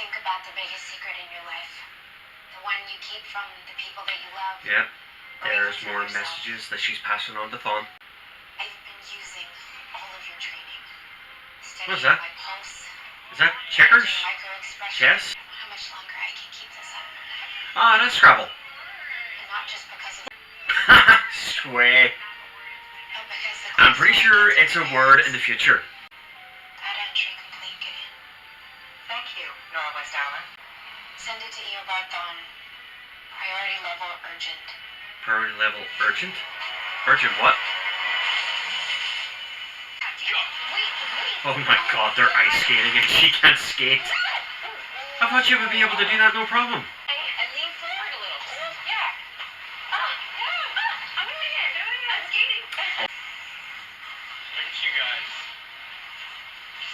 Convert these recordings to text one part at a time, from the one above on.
think about the biggest secret in your life? The one you keep from the people that you love? Yeah. There's more messages that she's passing on to Thon. I've been using all of your training. What's that? My pulse. Is that checkers? Chess? I don't know how much longer I can keep this up. Ah, that's Scrabble. And not just because of Sway. but because the I'm pretty sure it's a word in the future. That entry complete, Gideon. Thank you, Nora West Allen. Send it to Eobard Thon. Priority level urgent. Priority level urgent? Urgent what? Wait. Oh my god, they're ice skating and she can't skate. I thought you would be able to do that no problem. And lean forward a little. Yeah. I'm doing it. I'm skating. Look at you guys.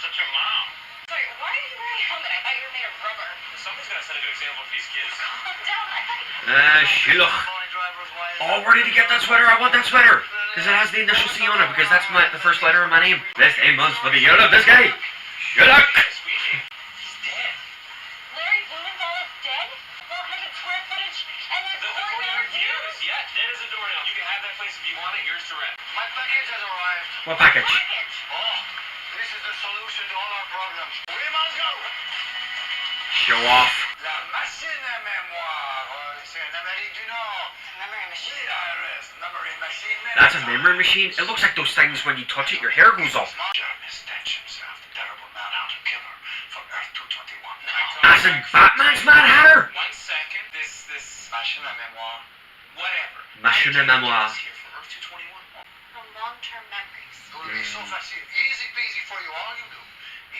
Such a mom. Sorry, why are you wearing a helmet? I thought you were made of rubber. Somebody's gonna set a good example for these kids. Calm down. I thought Sheila. Oh, where did you get that sweater? I want that sweater. Because it has the initial C on it, because that's the first letter of my name. This name was for the year of this guy. Sheila. He's dead. Larry Blumenthal is dead? 400 square footage and there's The 4-hour views? Yeah, dead as a doornail. You can have that place if you want it. Yours to rent. My package has arrived. What package? Package. Oh, this is the solution to all our problems. We must go. Show off. La machine à mémoire. C'est un Amérique du Nord. Memory machine. CRS, memory machine. That's a memory machine. It looks like those things when you touch it, your hair goes off. Jarvis Stench himself, the terrible Manhunter killer from Earth 221. As in Batman's Mad Hatter. 1 second. This Machine à mémoire. whatever. Machine à mémoire. Here for Earth 221. From long-term memories. It will be so facile. Easy peasy for you. All you do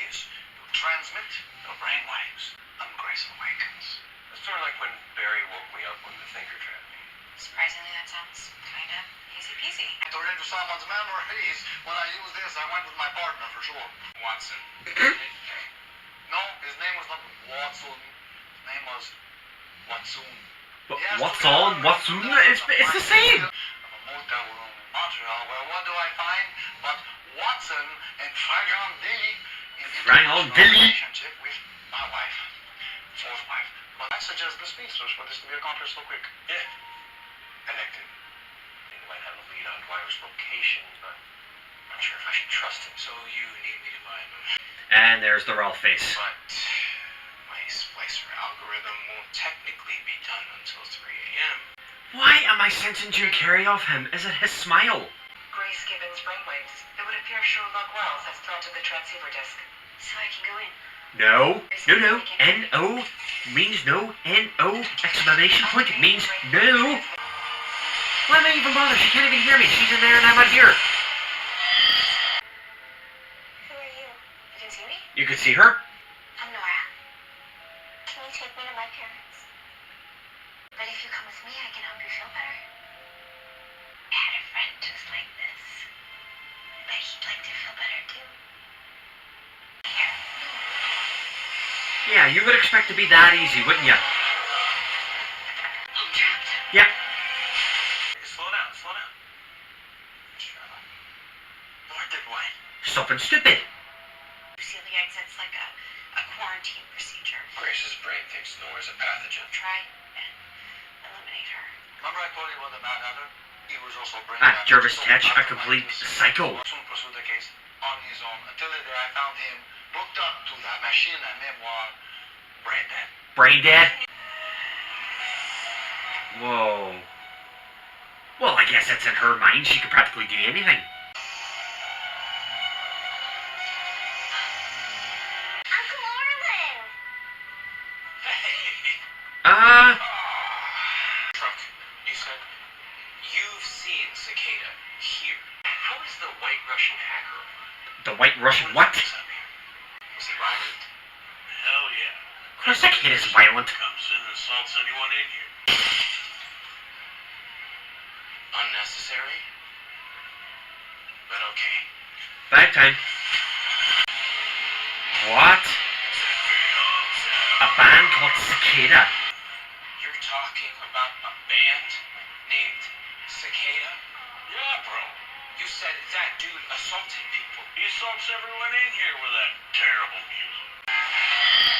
is you transmit the brainwaves and Grace awakens. It's sort of like when Barry woke me up when the thinker trapped me. Surprisingly, that sounds kind of easy peasy. To read into someone's memories, when I use this, I went with my partner for sure. Watson. No, his name was not Watson. His name was Watson. What's on? What's on? It's the same. A motel room in Montreal. Well, what do I find? But Watson and Fagron Dilly in Fagron Dilly? relationship with my wife, fourth wife. But I suggest the speedsters for this to be accomplished so quick. Yeah. Elected. He might have a lead on Dwyer's location, but I'm not sure if I should trust him. So you need me to buy him. And there's the Ralph face. But my splicer algorithm won't technically be done until 3 a.m. Why am I sensing Jim Carrey off him? Is it his smile? Grace Gibbons brainwaves. It would appear Sherlock Wells has planted the transceiver disc. So I can go in. No. No. N-O means no. N-O exclamation point means no. Why am I even bother? She can't even hear me. She's in there and I'm out here. Who are you? You can see me? You could see her? I'm Nora. Can you take me to my parents? But if you come with me, I can help you feel better. I had a friend just like this. But he'd like to feel better too. Here. Yeah, you would expect to be that easy, wouldn't you? I'm trapped. Yeah. Slow down, slow down. Sherlock. Lord did what? Something stupid. You seal the exits like a quarantine procedure. Grace's brain thinks Nora's a pathogen. Try and eliminate her. Remember I told you about the Manhunter? He was also brain Ah, Jervis Tetch, a complete psycho. Watson pursued the case on his own until the day I found him hooked up to the machine à mémoire, brain dead. Brain dead? Whoa. Well, I guess that's in her mind. She could practically do anything. Uncle Orlin! Hey! Truck, you said you've seen Cicada here. How is the White Russian hacker? The White Russian what? Was he violent? Hell yeah. Of course that kid is violent. Comes in and assaults anyone in here. Unnecessary, but okay. Bag time. What? A band called Cicada. You're talking about a band named Cicada? Yeah, bro. You said that dude assaulted people. He assaults everyone in here with that terrible music.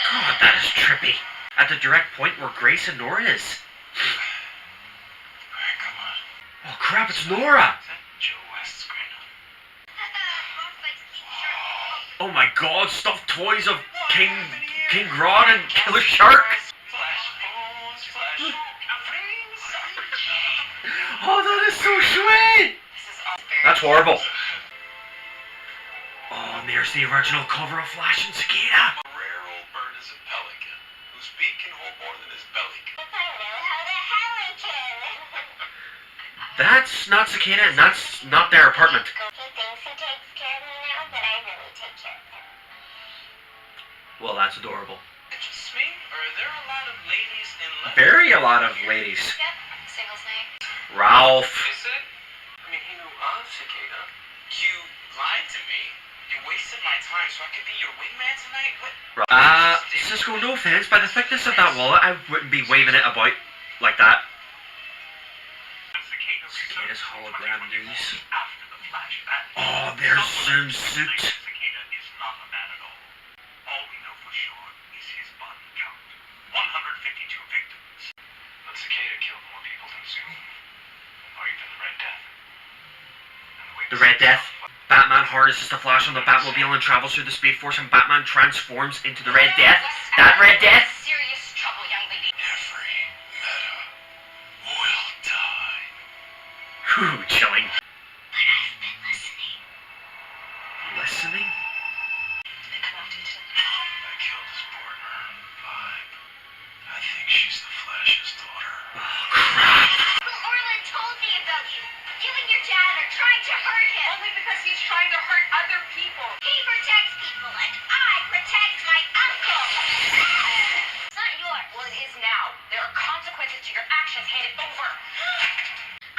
God that is trippy. At the direct point where Grace and Nora is. Alright, come on. Oh crap, it's Nora! Is that Joe West's granddaughter? Oh my god, stuffed toys of King Grodd and Killer Shark! Oh, that is so sweet! That's horrible. Oh, and there's the original cover of Flash and Cicada. A rare old bird is a pelican, whose beak can hold more than his belly can. I know how the hell I can. That's not Cicada, and that's not their apartment. He thinks he takes care of me now, but I really take care of him. Well, that's adorable. Just me? Or are there a lot of ladies in love? Very a lot of ladies. Yep, singles name. Ralph. Is it? I mean, he knew of Cicada. You lied to me. You wasted my time so I could be your wingman tonight? What? Cisco, no offense, by the thickness of that wallet, I wouldn't be waving it about like that. Cicada's hologram news. After the flashback. Oh, there's Zoom's suit. Cicada is not a man at all. All we know for sure is his body count. 152 victims. But Cicada killed more people than Zoom. Or even the Red Death. The Red Death. Batman harnesses the Flash on the Batmobile and travels through the Speed Force, and Batman transforms into the Red Death. That Red Death? Serious trouble, young lady. Every meta will die. Whew, chilling. But I've been listening. Listening? Did it come out to you today? I killed his partner, Vibe. I think she's the Flash's daughter. Oh, crap. Well, Orland told me about you. You and your dad are trying to hurt him. Only because he's trying to hurt other people. He protects people, and I protect my uncle. It's not yours. Well, it is now. There are consequences to your actions. Hand it over.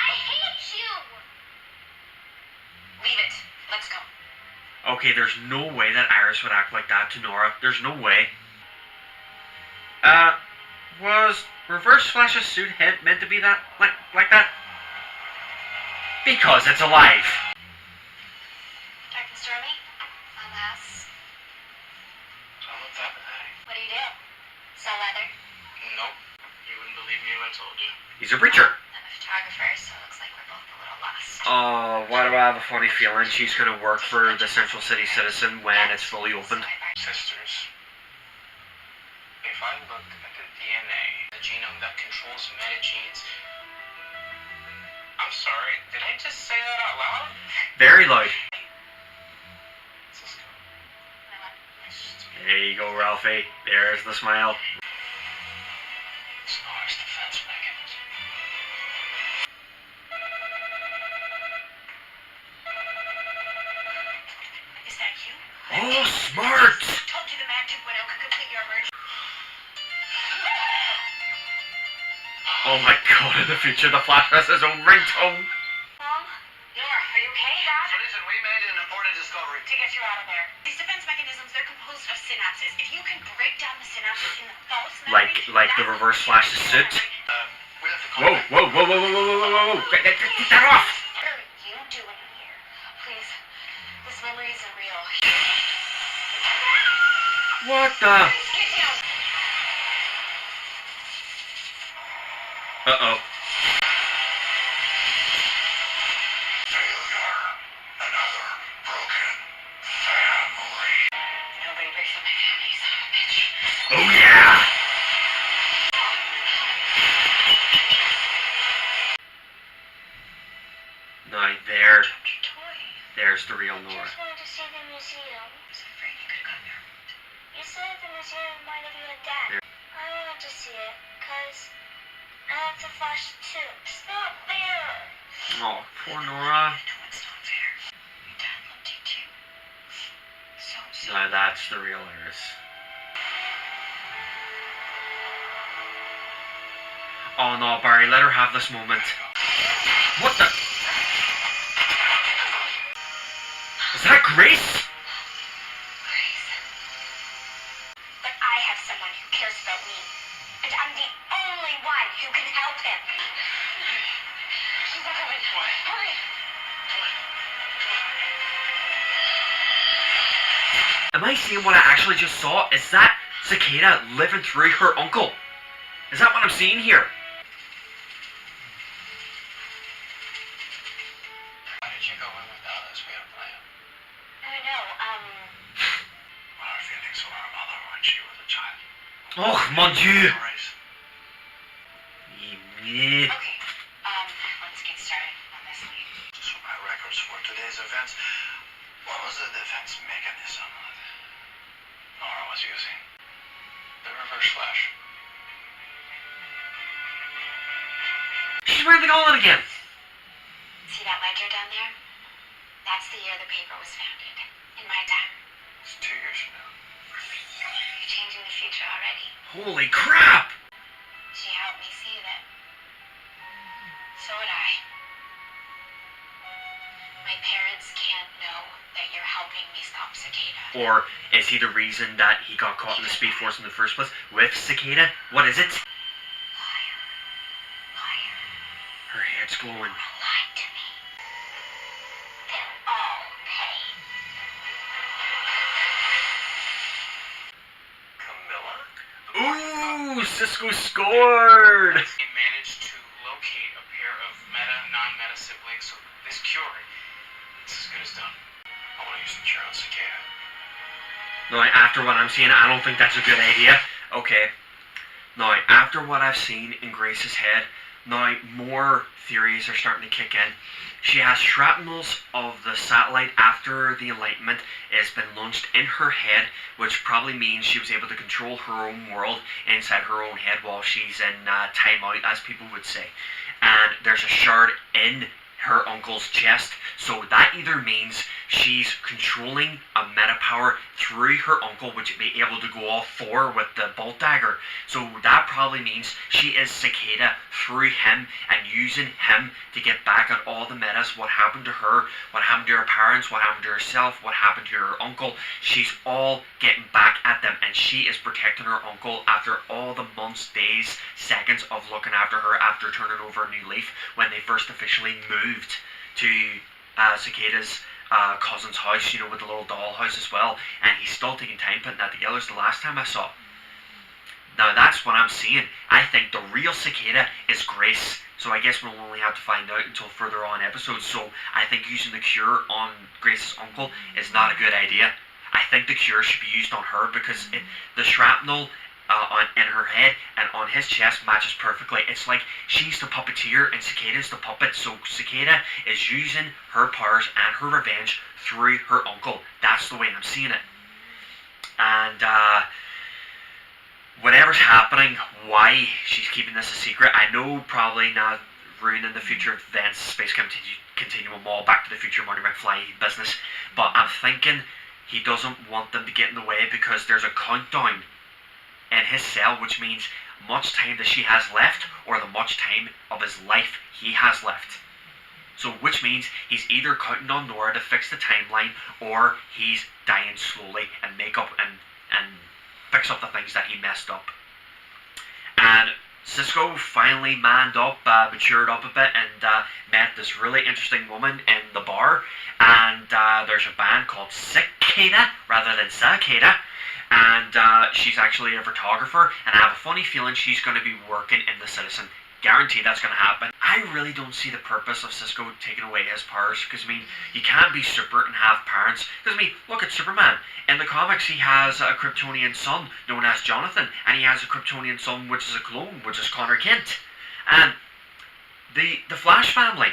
I hate you. Leave it. Let's go. Okay, there's no way that Iris would act like that to Nora. There's no way. Was Reverse Flash's suit meant to be that, like that? Because it's alive. Dark and stormy? Alas. So what's happening? What do you do? Sell leather? Nope. You wouldn't believe me if I told you. He's a preacher. I'm a photographer, so it looks like we're both a little lost. Oh, why do I have a funny feeling she's gonna work for the Central City Citizen when it's fully opened? Sisters, if I look at the DNA, the genome that controls metagenes... I'm sorry, did I just say that out loud? Very loud. Cisco. There you go, Ralphie. There's the smile. It's Nora's defense mechanism. Is that you? Oh, smart! Told you the Mag 2.0 could complete your emergency. Oh my god, in the future the Flash has his own ringtone. Mom? Nora, are you okay, Dad? So listen, we made an important discovery. To get you out of there. These defense mechanisms, they're composed of synapses. If you can break down the synapses in the false memory... Like the Reverse Flash's suit. We'll have to Whoa, whoa, whoa, whoa, whoa, whoa, whoa, whoa, get that off! What are you doing here? Please, this memory isn't real. What the? Please get down. Uh-oh. Failure. Another broken family. Nobody breaks up my family, son of a bitch. Oh yeah! Now there's the real Nora. Just wanted to see the museum. I was afraid you could have gotten hurt. You said the museum reminded you of Dad. I wanted to see it, because I like to Flash too. It's not fair. Oh, poor Nora. No, it's not fair. Your dad loved you too. So. Now that's the real Iris. Oh no, Barry, let her have this moment. What the? Is that Grace? Grace. But I have someone who cares about me. And I'm the only one who can help him. She's not coming. Hurry. Am I seeing what I actually just saw? Is that Cicada living through her uncle. Is that what I'm seeing here? Why did you go in without us? We had a plan. No, Well, her feelings for her mother when she was a child. Oh, mon Dieu. Stories. Yeah. okay, let's get started on this lead. Just for my records for today's events, what was the defense mechanism that Nora was using? The reverse flash. She's wearing the gauntlet again. See that ledger down there? That's the year the paper was founded. In my time. It's 2 years from now. You're changing the future already. Holy crap! She helped me see that. So would I. My parents can't know that you're helping me stop Cicada. Or is he the reason that he got caught in the Speed Force in the first place with Cicada? What is it? Liar. Liar. Her head's glowing. Lied to me. They'll all pay. Camilla? Ooh, Cisco scored! They managed to locate a pair of non-meta siblings, so this cure, it's as good as done. I want to use the cure on Cicada. Now, after what I'm seeing, I don't think that's a good idea. Okay. Now, after what I've seen in Grace's head, now more theories are starting to kick in. She has shrapnels of the satellite after the Enlightenment has been launched in her head, which probably means she was able to control her own world inside her own head while she's in timeout, as people would say. And there's a shard in her uncle's chest, so that either means she's controlling a meta power through her uncle, which would be able to go all four with the bolt dagger. So that probably means she is Cicada through him and using him to get back at all the metas. What happened to her, what happened to her parents, what happened to herself, what happened to her uncle. She's all getting back at them, and she is protecting her uncle after all the months, days, seconds of looking after her after turning over a new leaf when they first officially moved to Cicada's cousin's house, you know, with the little doll house as well, and he's still taking time putting that together. It's the last time I saw it. Now that's what I'm seeing. I think the real Cicada is Grace, so I guess we'll only have to find out until further on episodes. So I think using the cure on Grace's uncle is not a good idea. I think the cure should be used on her because the shrapnel in her head and on his chest matches perfectly. It's like she's the puppeteer and Cicada's the puppet, so Cicada is using her powers and her revenge through her uncle. That's the way I'm seeing it. And whatever's happening, why she's keeping this a secret, I know probably not ruining the future events, Space Continuum, all Back to the Future, Marty McFly business, but I'm thinking he doesn't want them to get in the way because there's a countdown in his cell, which means much time that she has left or the much time of his life he has left. So which means he's either counting on Nora to fix the timeline or he's dying slowly and make up and fix up the things that he messed up. And Cisco finally manned up, matured up a bit, and met this really interesting woman in the bar. And there's a band called Cicada rather than Cicada. And she's actually a photographer, and I have a funny feeling she's going to be working in the Citizen. Guaranteed that's going to happen. I really don't see the purpose of Cisco taking away his powers, because, I mean, you can't be super and have parents. Because, I mean, look at Superman. In the comics, he has a Kryptonian son known as Jonathan, and he has a Kryptonian son which is a clone, which is Connor Kent. And the Flash family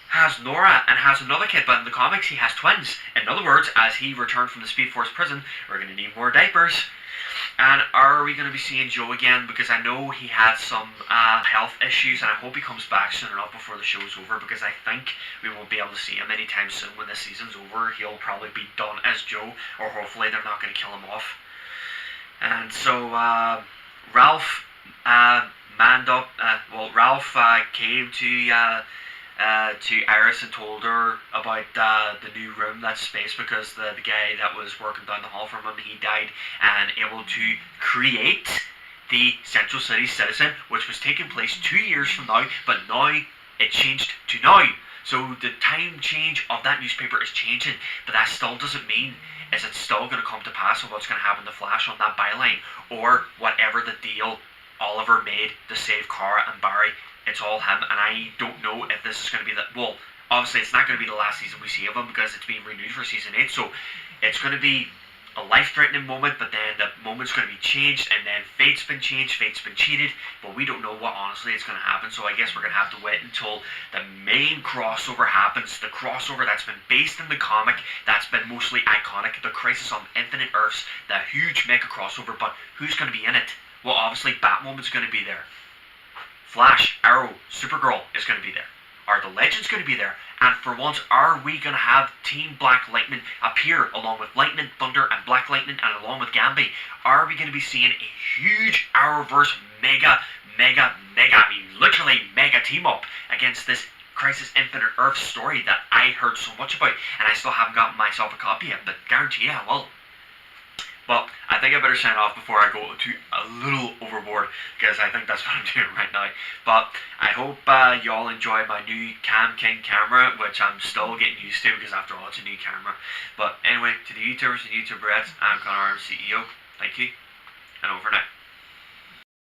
has Nora and has another kid, but in the comics he has twins. In other words, as he returned from the Speed Force prison, we're going to need more diapers. And are we going to be seeing Joe again? Because I know he had some health issues, and I hope he comes back soon enough before the show's over, because I think we won't be able to see him anytime soon. When this season's over, he'll probably be done as Joe, or hopefully they're not going to kill him off. And so Ralph manned up. Ralph came to Iris and told her about the new room, that's space, because the guy that was working down the hall from him, he died, and able to create the Central City Citizen, which was taking place 2 years from now, but now it changed to now. So the time change of that newspaper is changing, but that still doesn't mean is it still going to come to pass of what's going to happen to Flash on that byline, or whatever the deal Oliver made to save Kara and Barry, it's all him, and I don't know if this is going to be well, obviously it's not going to be the last season we see of him because it's being renewed for season 8, so it's going to be a life-threatening moment, but then the moment's going to be changed, and then fate's been changed, fate's been cheated, but we don't know what honestly is going to happen, so I guess we're going to have to wait until the main crossover happens, the crossover that's been based in the comic, that's been mostly iconic, the Crisis on Infinite Earths, the huge mega crossover, but who's going to be in it? Well, obviously Batwoman's going to be there, Flash, Arrow, Supergirl is going to be there. Are the Legends going to be there? And for once, are we going to have Team Black Lightning appear along with Lightning, Thunder, and Black Lightning, and along with Gambi? Are we going to be seeing a huge Arrowverse mega, I mean literally mega team up against this Crisis Infinite Earth story that I heard so much about, and I still haven't gotten myself a copy yet, but guarantee I will. Well, I think I better sign off before I go to a little overboard, because I think that's what I'm doing right now. But I hope y'all enjoy my new Cam King camera, which I'm still getting used to, because after all, it's a new camera. But anyway, to the YouTubers and YouTuberettes, I'm ConorArmCEO. Thank you, and over now.